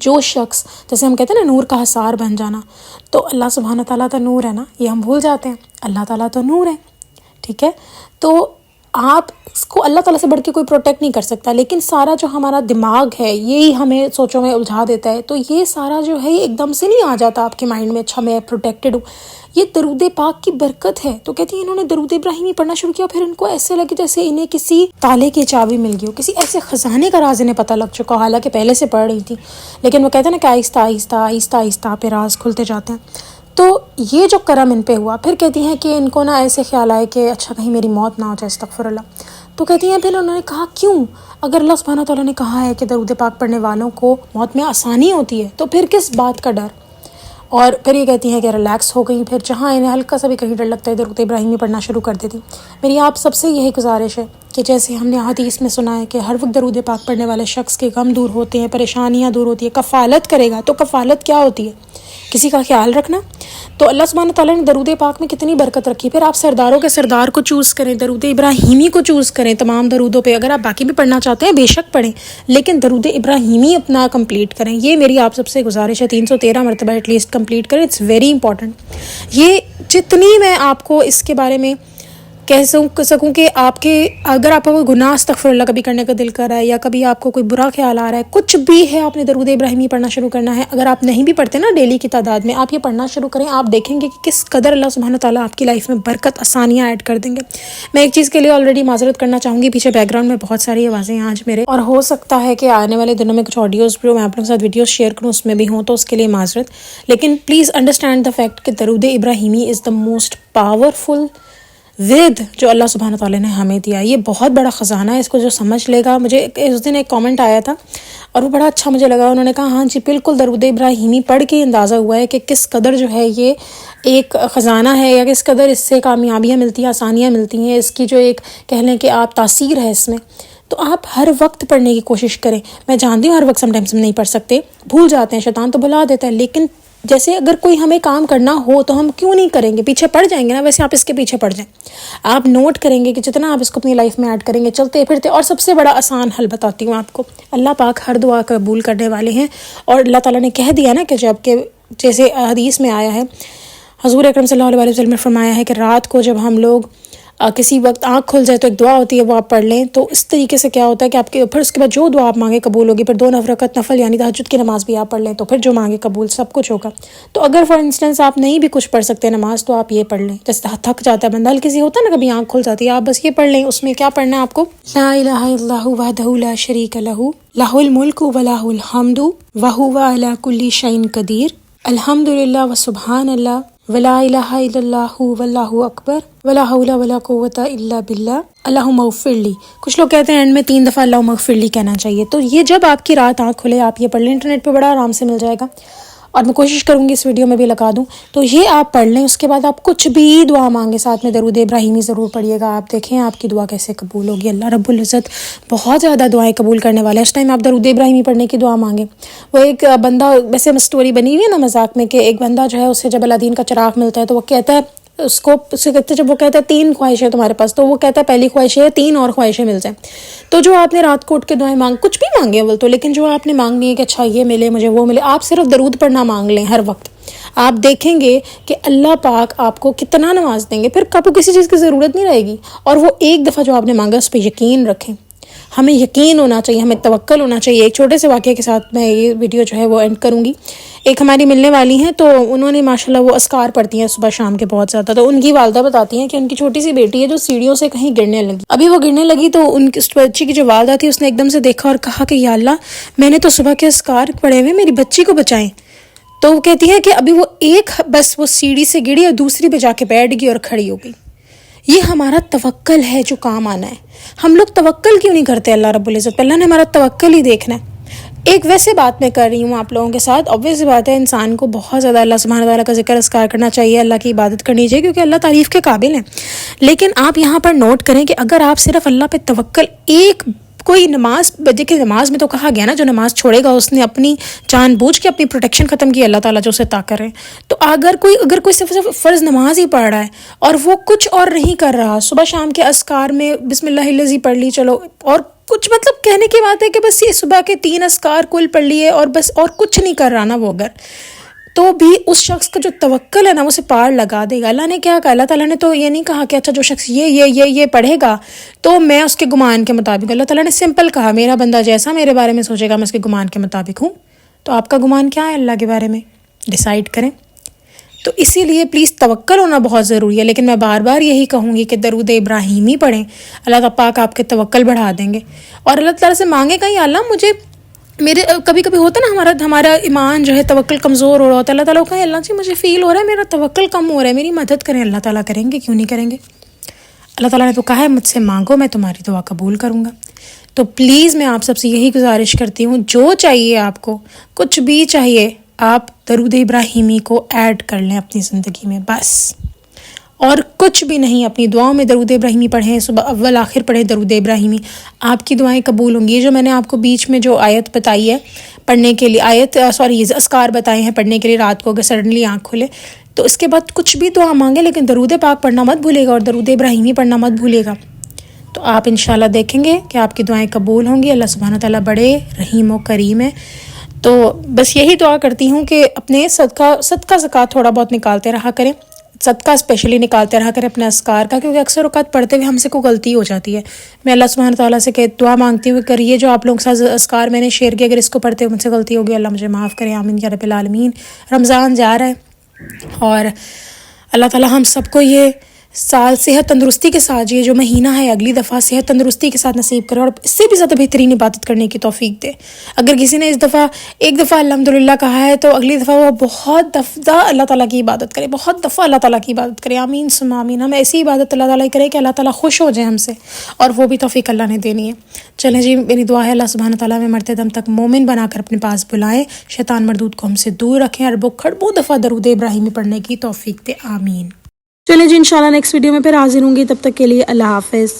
جو شخص جیسے ہم کہتے ہیں نا نور کا حصار بن جانا، تو اللہ سبحانہ تعالیٰ تو نور ہے نا، یہ ہم بھول جاتے ہیں، اللہ تعالیٰ تو نور ہے، ٹھیک ہے. تو آپ اس کو اللہ تعالیٰ سے بڑھ کے کوئی پروٹیکٹ نہیں کر سکتا، لیکن سارا جو ہمارا دماغ ہے یہی ہمیں سوچوں میں الجھا دیتا ہے. تو یہ سارا جو ہے یہ ایک دم سے نہیں آ جاتا آپ کے مائنڈ میں، اچھا میں پروٹیکٹڈ ہوں. یہ درود پاک کی برکت ہے. تو کہتی ہیں انہوں نے درود ابراہیمی پڑھنا شروع کیا، پھر ان کو ایسے لگے جیسے انہیں کسی تالے کی چابی مل گئی ہو، کسی ایسے خزانے کا راز انہیں پتہ لگ چکا، حالانکہ پہلے سے پڑھ رہی تھی. لیکن وہ کہتے ہیں نا کہ آہستہ آہستہ آہستہ آہستہ پہ راز کھلتے جاتے ہیں. تو یہ جو کرم ان پہ ہوا، پھر کہتی ہیں کہ ان کو نا ایسے خیال آئے کہ اچھا کہیں میری موت نہ ہو جائے، استغفر اللہ. تو کہتی ہیں پھر انہوں نے کہا کیوں، اگر اللہ سبحانہ تعالیٰ نے کہا ہے کہ درود پاک پڑھنے والوں کو موت میں آسانی ہوتی ہے، تو پھر کس بات کا ڈر. اور پھر یہ کہتی ہیں کہ ریلیکس ہو گئی. پھر جہاں انہیں ہلکا سا بھی کہیں ڈر لگتا ہے درود ابراہیمی پڑھنا شروع کر دیتی. میری آپ سب سے یہی گزارش ہے کہ جیسے ہم نے حدیث میں سنا ہے کہ ہر وقت درود پاک پڑھنے والے شخص کے غم دور ہوتے ہیں، پریشانیاں دور ہوتی ہیں. کفالت کرے گا، تو کفالت کیا ہوتی ہے؟ کسی کا خیال رکھنا. تو اللہ سبحانہ تعالیٰ نے درود پاک میں کتنی برکت رکھی. پھر آپ سرداروں کے سردار کو چوز کریں، درود ابراہیمی کو چوز کریں تمام درودوں پہ. اگر آپ باقی بھی پڑھنا چاہتے ہیں بے شک پڑھیں، لیکن درود ابراہیمی اپنا کمپلیٹ کریں. یہ میری آپ سب سے گزارش ہے. 313 مرتبہ ایٹ لیسٹ کمپلیٹ کریں. It's very important. یہ جتنی میں آپ کو اس کے بارے میں کہہ سکوں کہ آپ کے اگر آپ کو کوئی گناہ استغفر اللہ کبھی کرنے کا دل کر رہا ہے، یا کبھی آپ کو کوئی برا خیال آ رہا ہے، کچھ بھی ہے، آپ نے درود ابراہیمی پڑھنا شروع کرنا ہے. اگر آپ نہیں بھی پڑھتے نا ڈیلی کی تعداد میں، آپ یہ پڑھنا شروع کریں. آپ دیکھیں گے کہ کس قدر اللہ سبحانہ تعالیٰ آپ کی لائف میں برکت، آسانیاں ایڈ کر دیں گے. میں ایک چیز کے لیے آلریڈی معذرت کرنا چاہوں گی، پیچھے بیک گراؤنڈ میں بہت ساری آوازیں ہیں آج میرے، اور ہو سکتا ہے کہ آنے والے دنوں میں کچھ آڈیوز جو میں آپ لوگوں کے ساتھ ویڈیوز شیئر کروں اس میں بھی ہوں، تو اس کے لیے معذرت. لیکن پلیز انڈرسٹینڈ دا فیکٹ کہ درود ابراہیمی از دا موسٹ پاورفل ود جو اللہ سبحانہ تعالیٰ نے ہمیں دیا. یہ بہت بڑا خزانہ ہے. اس کو جو سمجھ لے گا، مجھے اس دن ایک کامنٹ آیا تھا اور وہ بڑا اچھا مجھے لگا. انہوں نے کہا ہاں جی بالکل، درود ابراہیمی پڑھ کے اندازہ ہوا ہے کہ کس قدر جو ہے یہ ایک خزانہ ہے، یا کس قدر اس سے کامیابیاں ملتی ہیں، آسانیاں ملتی ہیں. اس کی جو ایک کہہ لیں کہ آپ تاثیر ہے اس میں. تو آپ ہر وقت پڑھنے کی کوشش کریں. میں جانتی ہوں ہر وقت سم ٹائمس ہم نہیں پڑھ سکتے، بھول جاتے ہیں، شیطان تو بھلا دیتا ہے. لیکن جیسے اگر کوئی ہمیں کام کرنا ہو تو ہم کیوں نہیں کریں گے؟ پیچھے پڑ جائیں گے نا، ویسے آپ اس کے پیچھے پڑ جائیں. آپ نوٹ کریں گے کہ جتنا آپ اس کو اپنی لائف میں ایڈ کریں گے چلتے پھرتے. اور سب سے بڑا آسان حل بتاتی ہوں آپ کو. اللہ پاک ہر دعا قبول کرنے والے ہیں، اور اللہ تعالیٰ نے کہہ دیا نا کہ جب کہ جیسے حدیث میں آیا ہے، حضور اکرم صلی اللہ علیہ وسلم نے فرمایا ہے کہ رات کو جب ہم لوگ کسی وقت آنکھ کھل جائے تو ایک دعا ہوتی ہے، وہ آپ پڑھ لیں. تو اس طریقے سے کیا ہوتا ہے کہ آپ کے پھر اس کے بعد جو دعا آپ مانگے قبول ہوگی. پھر 2 رکعت نفل یعنی تہجد کی نماز بھی آپ پڑھ لیں تو پھر جو مانگے قبول، سب کچھ ہوگا. تو اگر فار انسٹنس آپ نہیں بھی کچھ پڑھ سکتے نماز، تو آپ یہ پڑھ لیں. جیسے تھک جاتا ہے بندہ، کسی ہوتا ہے نا کبھی آنکھ کھل جاتی ہے، آپ بس یہ پڑھ لیں. اس میں کیا پڑھنا ہے آپ کو؟ لا الہ الا اللہ وحدہ لا شریک لہ لہ الملک ولہ الحمد وہو علی کل شیء قدیر الحمدللہ وسبحان اللہ ولا الہ الا اللہ واللہ اکبر ولا حول ولا قوت الا باللہ اللہم اغفر لی. کچھ لوگ کہتے ہیں اینڈ میں 3 دفعہ اللہم اغفر لی کہنا چاہیے. تو یہ جب آپ کی رات آنکھ کھلے آپ یہ پڑھ لیں. انٹرنیٹ پہ بڑا آرام سے مل جائے گا، اور میں کوشش کروں گی اس ویڈیو میں بھی لگا دوں. تو یہ آپ پڑھ لیں. اس کے بعد آپ کچھ بھی دعا مانگیں، ساتھ میں درود ابراہیمی ضرور پڑھیے گا. آپ دیکھیں آپ کی دعا کیسے قبول ہوگی. اللہ رب العزت بہت زیادہ دعائیں قبول کرنے والے ہیں. اس ٹائم آپ درود ابراہیمی پڑھنے کی دعا مانگیں. وہ ایک بندہ، ویسے اسٹوری بنی ہوئی ہے نا مذاق میں، کہ ایک بندہ جو ہے اسے جب اللہ دین کا چراغ ملتا ہے تو وہ کہتا ہے اسے کہتے ہیں، جب وہ کہتا ہے 3 خواہشیں تمہارے پاس، تو وہ کہتا ہے پہلی خواہش ہے 3 اور خواہشیں مل جائیں. تو جو آپ نے رات کو اٹھ کے دعائیں مانگ، کچھ بھی مانگے اول تو، لیکن جو آپ نے مانگنی ہے کہ اچھا یہ ملے مجھے، وہ ملے، آپ صرف درود پڑھنا مانگ لیں ہر وقت. آپ دیکھیں گے کہ اللہ پاک آپ کو کتنا نواز دیں گے. پھر آپ کو کسی چیز کی ضرورت نہیں رہے گی. اور وہ ایک دفعہ جو آپ نے مانگا اس پہ یقین رکھیں. ہمیں یقین ہونا چاہیے، ہمیں توکل ہونا چاہیے. ایک چھوٹے سے واقعے کے ساتھ میں یہ ویڈیو جو ہے وہ اینڈ کروں گی. ایک ہماری ملنے والی ہیں، تو انہوں نے ماشاءاللہ وہ اذکار پڑھتی ہیں صبح شام کے بہت زیادہ. تو ان کی والدہ بتاتی ہیں کہ ان کی چھوٹی سی بیٹی ہے جو سیڑھیوں سے کہیں گرنے لگی. ابھی وہ گرنے لگی تو ان کی اس بچی کی جو والدہ تھی اس نے ایک دم سے دیکھا اور کہا کہ یا اللہ، میں نے تو صبح کے اذکار پڑھے ہوئے، میری بچی کو بچائیں. تو وہ کہتی ہے کہ ابھی وہ ایک بس وہ سیڑھی سے گری اور دوسری پہ جا کے بیٹھ گئی اور کھڑی ہو گئی. یہ ہمارا توکل ہے جو کام آنا ہے. ہم لوگ توکل کیوں نہیں کرتے اللہ رب العزت؟ اللہ نے ہمارا توکل ہی دیکھنا ہے. ایک ویسے بات میں کر رہی ہوں آپ لوگوں کے ساتھ، obvious بات ہے انسان کو بہت زیادہ اللہ سبحانہ تعالیٰ کا ذکر اذکار کرنا چاہیے، اللہ کی عبادت کرنی چاہیے، کیونکہ اللہ تعریف کے قابل ہیں. لیکن آپ یہاں پر نوٹ کریں کہ اگر آپ صرف اللہ پہ توکل، ایک کوئی نماز، دیکھیں نماز میں تو کہا گیا نا جو نماز چھوڑے گا اس نے اپنی جان بوجھ کے اپنی پروٹیکشن ختم کی، اللہ تعالیٰ جو اسے عطا کر رہے ہیں. تو اگر کوئی صرف فرض نماز ہی پڑھ رہا ہے اور وہ کچھ اور نہیں کر رہا، صبح شام کے اذکار میں بسم اللہ الذی پڑھ لی چلو، اور کچھ مطلب کہنے کی بات ہے کہ بس یہ صبح کے 3 اذکار کل پڑھ لیے اور بس اور کچھ نہیں کر رہا نا وہ، اگر تو بھی اس شخص کا جو توکل ہے نا وہ اسے پار لگا دے گا۔ اللہ نے کیا کہا؟ اللہ تعالیٰ نے تو یہ نہیں کہا کہ اچھا جو شخص یہ پڑھے گا تو میں اس کے گمان کے مطابق، اللہ تعالیٰ نے سمپل کہا میرا بندہ جیسا میرے بارے میں سوچے گا میں اس کے گمان کے مطابق ہوں۔ تو آپ کا گمان کیا ہے اللہ کے بارے میں؟ ڈیسائیڈ کریں۔ تو اسی لیے پلیز توکل ہونا بہت ضروری ہے، لیکن میں بار بار یہی کہوں گی کہ درود ابراہیمی پڑھیں، اللہ پاک آپ کے توکل بڑھا دیں گے۔ اور اللہ تعالیٰ سے مانگے گا یا اللہ مجھے میرے کبھی کبھی ہوتا ہے نا ہمارا ایمان جو ہے توکل کمزور ہو رہا ہوتا ہے، اللہ تعالیٰ کو کہیں اللہ جی مجھے فیل ہو رہا ہے میرا توکل کم ہو رہا ہے، میری مدد کریں۔ اللہ تعالیٰ کریں گے، کیوں نہیں کریں گے؟ اللہ تعالیٰ نے تو کہا ہے مجھ سے مانگو میں تمہاری دعا قبول کروں گا۔ تو پلیز میں آپ سب سے یہی گزارش کرتی ہوں، جو چاہیے آپ کو، کچھ بھی چاہیے، آپ درود ابراہیمی کو ایڈ کر لیں اپنی زندگی میں بس، اور کچھ بھی نہیں۔ اپنی دعاؤں میں درود ابراہیمی پڑھیں، صبح اول آخر پڑھیں درود ابراہیمی، آپ کی دعائیں قبول ہوں گی۔ یہ جو میں نے آپ کو بیچ میں جو آیت بتائی ہے پڑھنے کے لیے، اذکار بتائے ہیں پڑھنے کے لیے رات کو اگر سڈنلی آنکھ کھلے، تو اس کے بعد کچھ بھی دعا مانگیں لیکن درود پاک پڑھنا مت بھولے گا اور درود ابراہیمی پڑھنا مت بھولے گا۔ تو آپ انشاءاللہ دیکھیں گے کہ آپ کی دعائیں قبول ہوں گی۔ اللہ سبحانہ تعالیٰ بڑے رحیم و کریم ہے۔ تو بس یہی دعا کرتی ہوں کہ اپنے صدقہ زکوٰۃ تھوڑا بہت نکالتے رہا کریں، صدقہ اسپیشلی نکالتے رہا کریں اپنے اذکار کا، کیونکہ اکثر اوقات پڑھتے ہوئے ہم سے کوئی غلطی ہو جاتی ہے۔ میں اللہ سبحانہ تعالیٰ سے دعا مانگتی ہوں کہ اگر یہ جو آپ لوگوں کے ساتھ اذکار میں نے شیئر کیا، اگر اس کو پڑھتے ہوئے مجھ سے غلطی ہوگی اللہ مجھے معاف کرے، آمین یا رب العالمین۔ رمضان جا رہا ہے اور اللہ تعالیٰ ہم سب کو یہ سال صحت تندرستی کے ساتھ، یہ جو مہینہ ہے اگلی دفعہ صحت تندرستی کے ساتھ نصیب کرے اور اس سے بھی زیادہ بہترین عبادت کرنے کی توفیق دے۔ اگر کسی نے ایک دفعہ الحمدللہ کہا ہے تو اگلی دفعہ وہ بہت دفعہ اللہ تعالیٰ کی عبادت کرے، بہت دفعہ اللہ تعالیٰ کی عبادت کرے، آمین ثم آمین۔ ہم ایسی عبادت اللہ تعالیٰ کرے کہ اللہ تعالیٰ خوش ہو جائے ہم سے، اور وہ بھی توفیق اللہ نے دینی ہے۔ چلیں جی، میری دعا ہے اللہ سبحانہ تعالیٰ میں مرتے دم تک مومن بنا کر اپنے پاس بلائیں، شیطان مردود کو ہم سے دور رکھیں، اربوں کھڑبوں دفعہ درود ابراہیمی پڑھنے کی توفیق دے، آمین۔ چلیں جی، انشاءاللہ نیکسٹ ویڈیو میں پھر حاضر ہوں گی، تب تک کے لیے اللہ حافظ۔